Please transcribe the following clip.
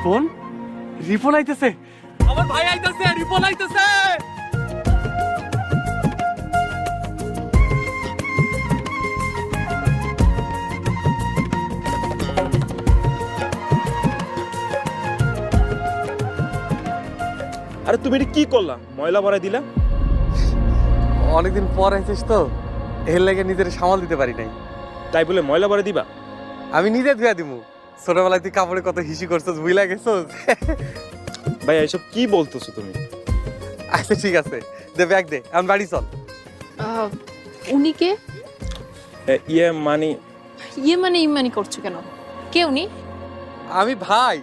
রিপন রিপন আইতেছে, আমার ভাই আইতেছে, রিপন আইতেছে। আরে তুমি এটা কি করলা, ময়লা ভরাই দিলা? অনেকদিন পর আইছিস তো, এর লাগে নিজের সামাল দিতে পারি নাই। তাই বলে ময়লা ভরাই দিবা? আমি নিজে ধুয়া দিমু। ছোটবেলায় তুই কাপড়ে কত হিসি করছস, বুঝলা গেছস। ভাই এসব কি বলতেছো তুমি? আচ্ছা ঠিক আছে, দে ব্যাগ দে, আমি বাড়ি চল। উনি কে? ইয়ে মানে ইয়ে মানে ইমানি করছো কেন? কে উনি? আমি ভাই।